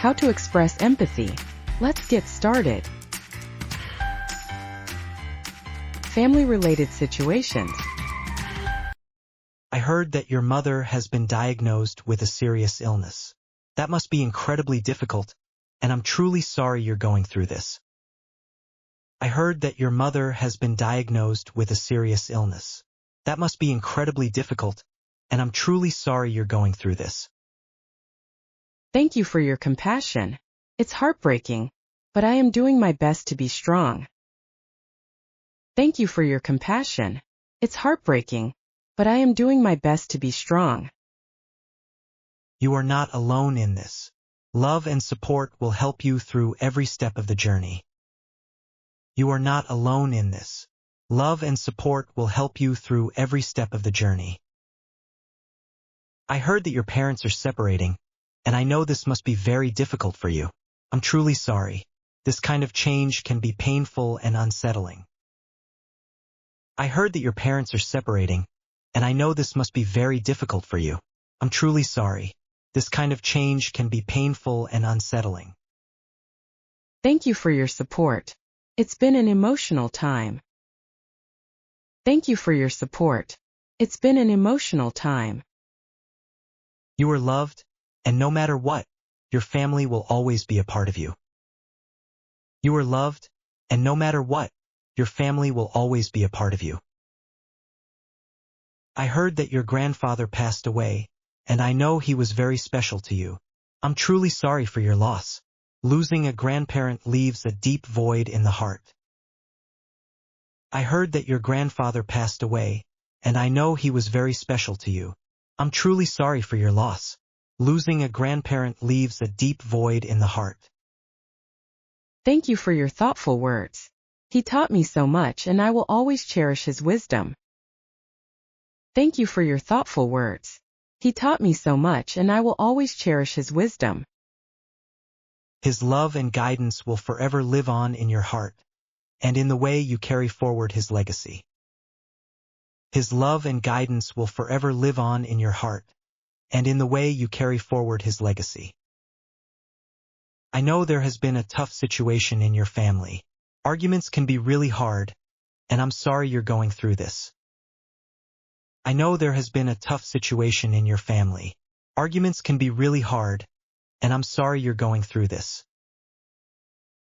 How to express empathy. Let's get started. Family-related situations. I heard that your mother has been diagnosed with a serious illness. That must be incredibly difficult, and I'm truly sorry you're going through this. I heard that your mother has been diagnosed with a serious illness. That must be incredibly difficult, and I'm truly sorry you're going through this. Thank you for your compassion. It's heartbreaking, but I am doing my best to be strong. Thank you for your compassion. It's heartbreaking, but I am doing my best to be strong. You are not alone in this. Love and support will help you through every step of the journey. You are not alone in this. Love and support will help you through every step of the journey. I heard that your parents are separating, and I know this must be very difficult for you. I'm truly sorry. This kind of change can be painful and unsettling. I heard that your parents are separating, and I know this must be very difficult for you. I'm truly sorry. This kind of change can be painful and unsettling. Thank you for your support. It's been an emotional time. Thank you for your support. It's been an emotional time. You are loved, and no matter what, your family will always be a part of you. You are loved, and no matter what, your family will always be a part of you. I heard that your grandfather passed away, and I know he was very special to you. I'm truly sorry for your loss. Losing a grandparent leaves a deep void in the heart. I heard that your grandfather passed away, and I know he was very special to you. I'm truly sorry for your loss. Losing a grandparent leaves a deep void in the heart. Thank you for your thoughtful words. He taught me so much, and I will always cherish his wisdom. Thank you for your thoughtful words. He taught me so much, and I will always cherish his wisdom. His love and guidance will forever live on in your heart, and in the way you carry forward his legacy. His love and guidance will forever live on in your heart, and in the way you carry forward his legacy. I know there has been a tough situation in your family. Arguments can be really hard, and I'm sorry you're going through this. I know there has been a tough situation in your family. Arguments can be really hard, and I'm sorry you're going through this.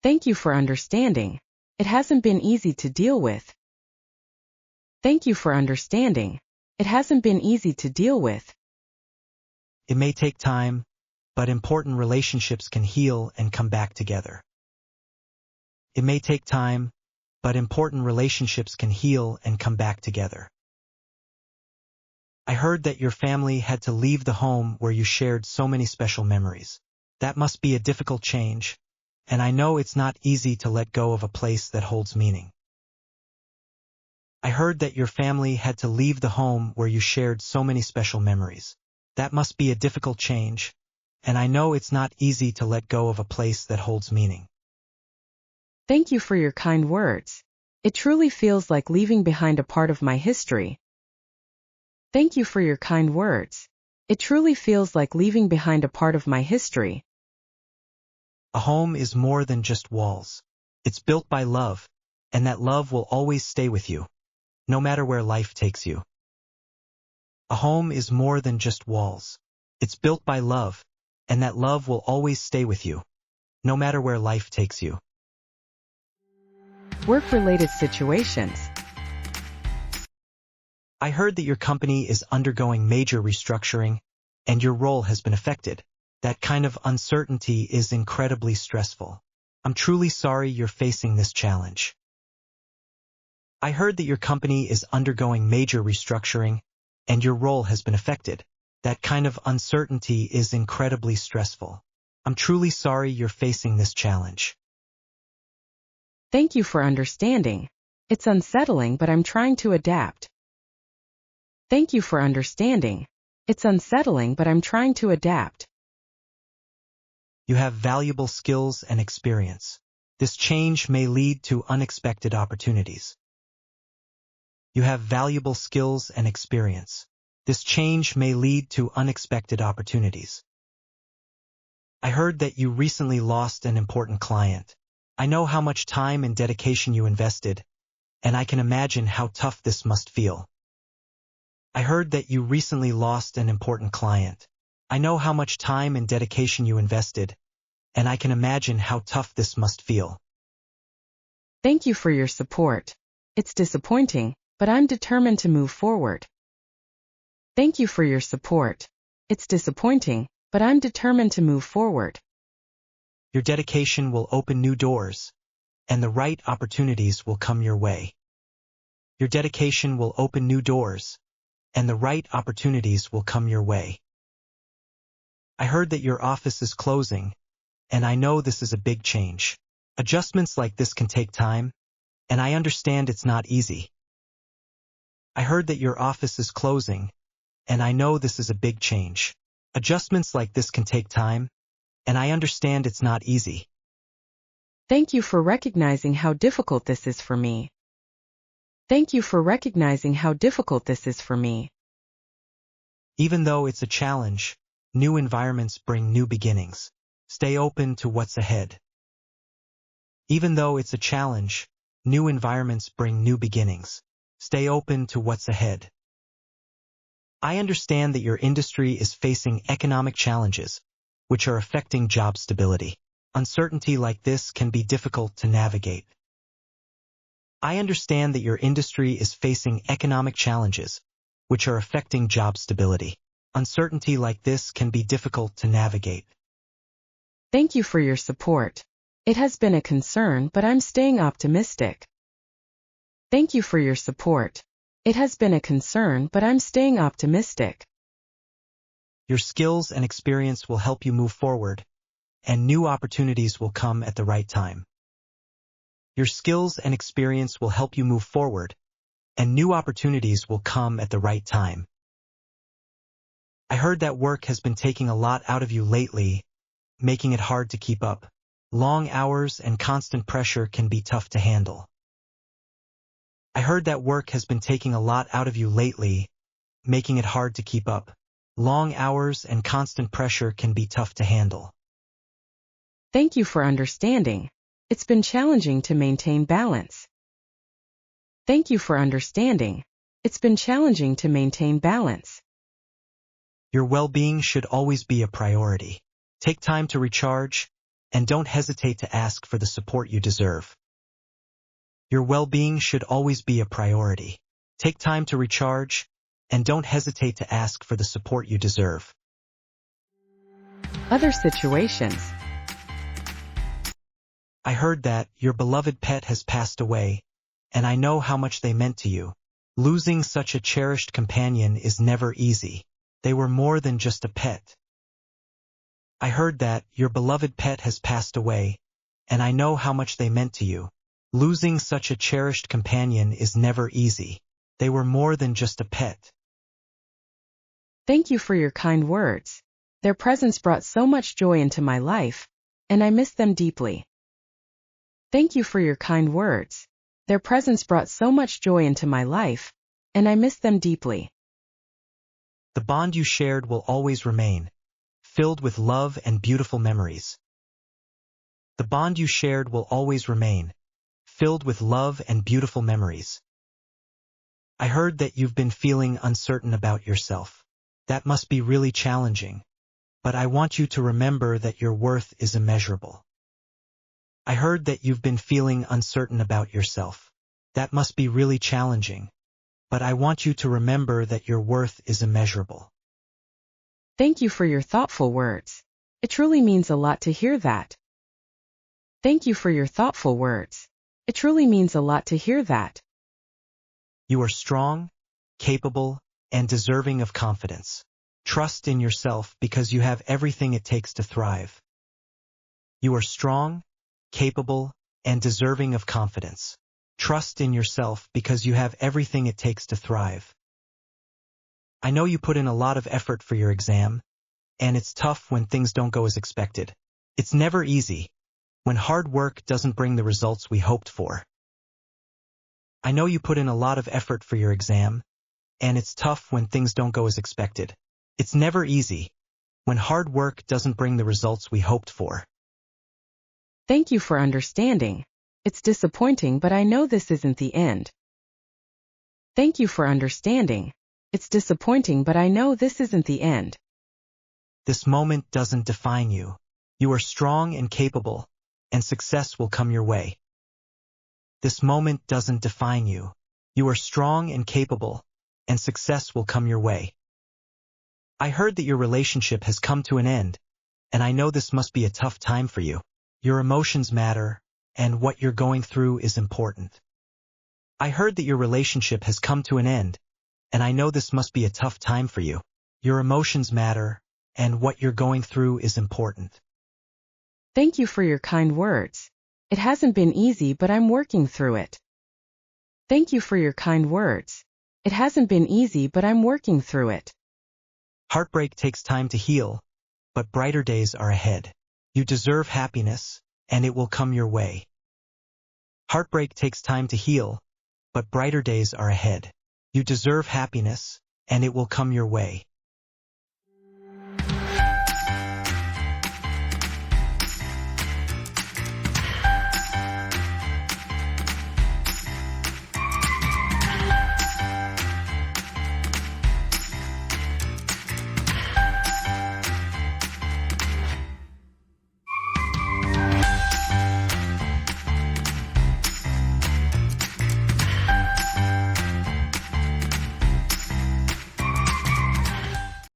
Thank you for understanding. It hasn't been easy to deal with. Thank you for understanding. It hasn't been easy to deal with. It may take time, but important relationships can heal and come back together. It may take time, but important relationships can heal and come back together. I heard that your family had to leave the home where you shared so many special memories. That must be a difficult change, and I know it's not easy to let go of a place that holds meaning. I heard that your family had to leave the home where you shared so many special memories. That must be a difficult change, and I know it's not easy to let go of a place that holds meaning. Thank you for your kind words. It truly feels like leaving behind a part of my history. Thank you for your kind words. It truly feels like leaving behind a part of my history. A home is more than just walls. It's built by love, and that love will always stay with you, no matter where life takes you. A home is more than just walls. It's built by love, and that love will always stay with you, no matter where life takes you. Work-related situations. I heard that your company is undergoing major restructuring, and your role has been affected. That kind of uncertainty is incredibly stressful. I'm truly sorry you're facing this challenge. I heard that your company is undergoing major restructuring, and your role has been affected. That kind of uncertainty is incredibly stressful. I'm truly sorry you're facing this challenge. Thank you for understanding. It's unsettling, but I'm trying to adapt. Thank you for understanding. It's unsettling, but I'm trying to adapt. You have valuable skills and experience. This change may lead to unexpected opportunities. You have valuable skills and experience. This change may lead to unexpected opportunities. I heard that you recently lost an important client. I know how much time and dedication you invested, and I can imagine how tough this must feel. I heard that you recently lost an important client. I know how much time and dedication you invested, and I can imagine how tough this must feel. Thank you for your support. It's disappointing, but I'm determined to move forward. Thank you for your support. It's disappointing, but I'm determined to move forward. Your dedication will open new doors, and the right opportunities will come your way. Your dedication will open new doors, and the right opportunities will come your way. I heard that your office is closing, and I know this is a big change. Adjustments like this can take time, and I understand it's not easy. I heard that your office is closing, and I know this is a big change. Adjustments like this can take time, and I understand it's not easy. Thank you for recognizing how difficult this is for me. Thank you for recognizing how difficult this is for me. Even though it's a challenge, new environments bring new beginnings. Stay open to what's ahead. Even though it's a challenge, new environments bring new beginnings. Stay open to what's ahead. I understand that your industry is facing economic challenges, which are affecting job stability. Uncertainty like this can be difficult to navigate. I understand that your industry is facing economic challenges, which are affecting job stability. Uncertainty like this can be difficult to navigate. Thank you for your support. It has been a concern, but I'm staying optimistic. Thank you for your support. It has been a concern, but I'm staying optimistic. Your skills and experience will help you move forward, and new opportunities will come at the right time. Your skills and experience will help you move forward, and new opportunities will come at the right time. I heard that work has been taking a lot out of you lately, making it hard to keep up. Long hours and constant pressure can be tough to handle. I heard that work has been taking a lot out of you lately, making it hard to keep up. Long hours and constant pressure can be tough to handle. Thank you for understanding. It's been challenging to maintain balance. Thank you for understanding. It's been challenging to maintain balance. Your well-being should always be a priority. Take time to recharge, and don't hesitate to ask for the support you deserve. Your well-being should always be a priority. Take time to recharge, and don't hesitate to ask for the support you deserve. Other situations. I heard that your beloved pet has passed away, and I know how much they meant to you. Losing such a cherished companion is never easy. They were more than just a pet. I heard that your beloved pet has passed away, and I know how much they meant to you. Losing such a cherished companion is never easy. They were more than just a pet. Thank you for your kind words. Their presence brought so much joy into my life, and I miss them deeply. Thank you for your kind words. Their presence brought so much joy into my life, and I miss them deeply. The bond you shared will always remain, filled with love and beautiful memories. The bond you shared will always remain, filled with love and beautiful memories. I heard that you've been feeling uncertain about yourself. That must be really challenging, but I want you to remember that your worth is immeasurable. I heard that you've been feeling uncertain about yourself. That must be really challenging, but I want you to remember that your worth is immeasurable. Thank you for your thoughtful words. It truly means a lot to hear that. Thank you for your thoughtful words. It truly means a lot to hear that. You are strong, capable, and deserving of confidence. Trust in yourself because you have everything it takes to thrive. You are strong, capable, and deserving of confidence. Trust in yourself because you have everything it takes to thrive. I know you put in a lot of effort for your exam, and it's tough when things don't go as expected. It's never easy when hard work doesn't bring the results we hoped for. I know you put in a lot of effort for your exam, and it's tough when things don't go as expected. It's never easy when hard work doesn't bring the results we hoped for. Thank you for understanding. It's disappointing, but I know this isn't the end. Thank you for understanding. It's disappointing, but I know this isn't the end. This moment doesn't define you. You are strong and capable, and success will come your way. This moment doesn't define you. You are strong and capable, and success will come your way. I heard that your relationship has come to an end, and I know this must be a tough time for you. Your emotions matter, and what you're going through is important. I heard that your relationship has come to an end, and I know this must be a tough time for you. Your emotions matter, and what you're going through is important. Thank you for your kind words. It hasn't been easy, but I'm working through it. Thank you for your kind words. It hasn't been easy, but I'm working through it. Heartbreak takes time to heal, but brighter days are ahead. You deserve happiness, and it will come your way. Heartbreak takes time to heal, but brighter days are ahead. You deserve happiness, and it will come your way.